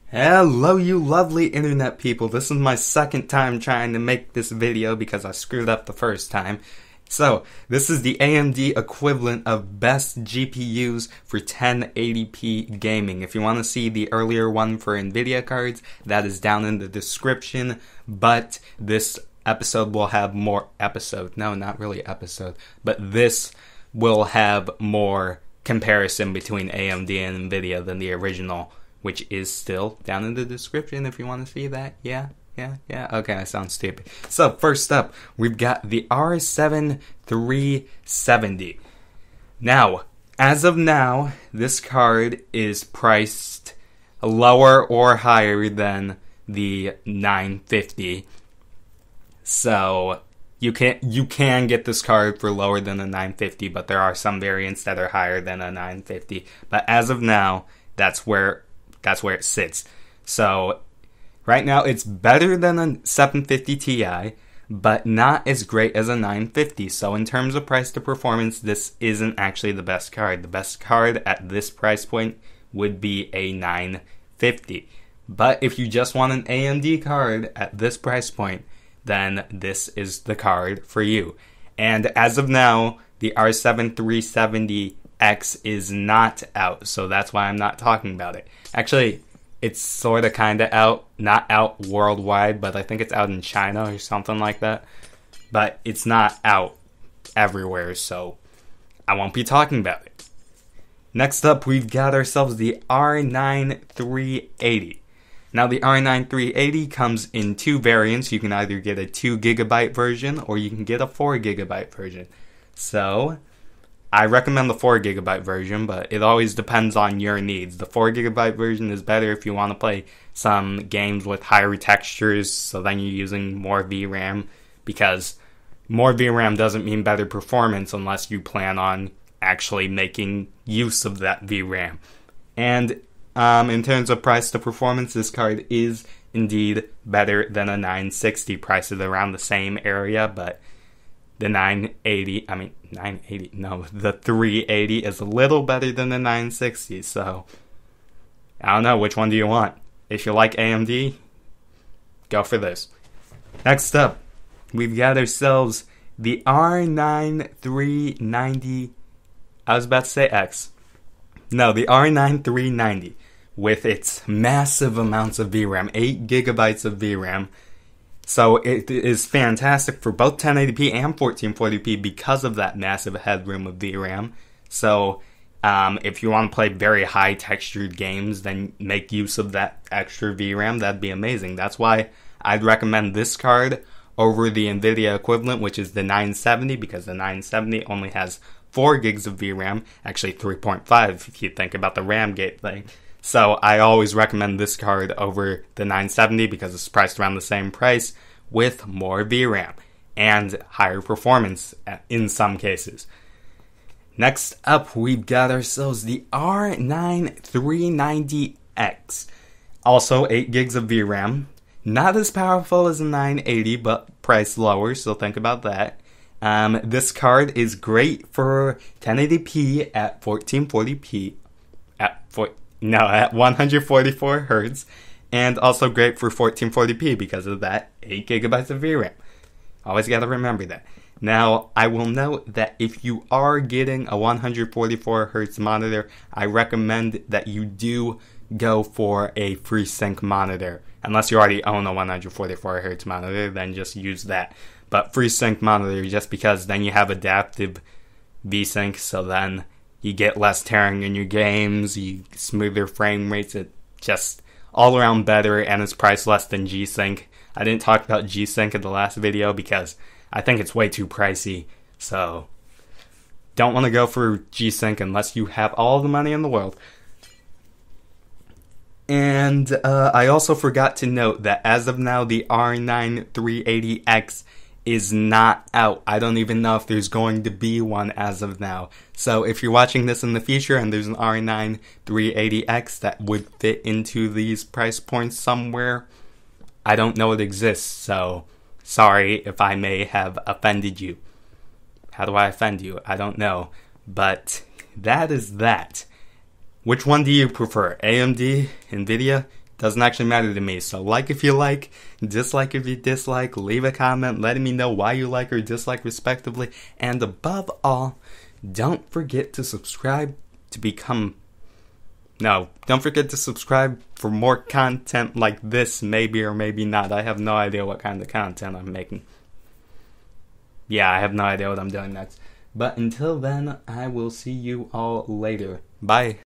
Hello you lovely internet people, this is my second time trying to make this video because I screwed up the first time. So, this is the AMD equivalent of best GPUs for 1080p gaming. If you want to see the earlier one for Nvidia cards, that is down in the description, but this episode will have more this will have more comparison between AMD and Nvidia than the original, which is still down in the description if you want to see that. Yeah. Okay, I sound stupid. So, first up, we've got the R7 370. Now, as of now, this card is priced lower or higher than the 950. So, you can get this card for lower than a 950, but there are some variants that are higher than a 950. But as of now, that's where it sits. So, right now, it's better than a 750 Ti, but not as great as a 950. So in terms of price to performance, this isn't actually the best card. The best card at this price point would be a 950. But if you just want an AMD card at this price point, then this is the card for you. And as of now, the R7 370X is not out, so that's why I'm not talking about it. Actually, it's sort of kind of out, not out worldwide, but I think it's out in China or something like that. But it's not out everywhere, so I won't be talking about it. Next up, we've got ourselves the R9 380. Now, the R9 380 comes in two variants. You can either get a 2GB version or you can get a 4GB version. So, I recommend the 4GB version, but it always depends on your needs. The 4GB version is better if you want to play some games with higher textures, so then you're using more VRAM, because more VRAM doesn't mean better performance unless you plan on actually making use of that VRAM. And in terms of price to performance, this card is indeed better than a 960, priced at around the same area, but the 380 is a little better than the 960, so I don't know, which one do you want? If you like AMD, go for this. Next up, we've got ourselves the R9 390, I was about to say X. No, the R9 390, with its massive amounts of VRAM, 8GB of VRAM. So it is fantastic for both 1080p and 1440p because of that massive headroom of VRAM. So if you want to play very high textured games, then make use of that extra VRAM. That'd be amazing. That's why I'd recommend this card over the Nvidia equivalent, which is the 970, because the 970 only has 4 gigs of VRAM, actually 3.5 if you think about the RAM gate thing. So I always recommend this card over the 970 because it's priced around the same price with more VRAM and higher performance in some cases. Next up, we've got ourselves the R9 390X. Also 8 gigs of VRAM. Not as powerful as a 980, but priced lower, so think about that. This card is great for 1080p at 1440p at 144 Hz, and also great for 1440p because of that 8GB of VRAM. Always gotta remember that. Now, I will note that if you are getting a 144 Hz monitor, I recommend that you do go for a FreeSync monitor. Unless you already own a 144 Hz monitor, then just use that. But FreeSync monitor, just because then you have adaptive VSync, so then you get less tearing in your games, you smoother frame rates, it just all around better, and it's priced less than G-Sync. I didn't talk about G-Sync in the last video because I think it's way too pricey, so don't want to go for G-Sync unless you have all the money in the world. And I also forgot to note that as of now, the R9 380X is not out. I don't even know if there's going to be one as of now. So if you're watching this in the future and there's an R9 380X that would fit into these price points somewhere, I don't know it exists, so sorry if I may have offended you. How do I offend you? I don't know. But that is that. Which one do you prefer? AMD, Nvidia? Doesn't actually matter to me. So like if you like, dislike if you dislike, leave a comment letting me know why you like or dislike respectively. And above all, don't forget to subscribe to become... No, don't forget to subscribe for more content like this, maybe or maybe not. I have no idea what kind of content I'm making. Yeah, I have no idea what I'm doing next. But until then, I will see you all later. Bye.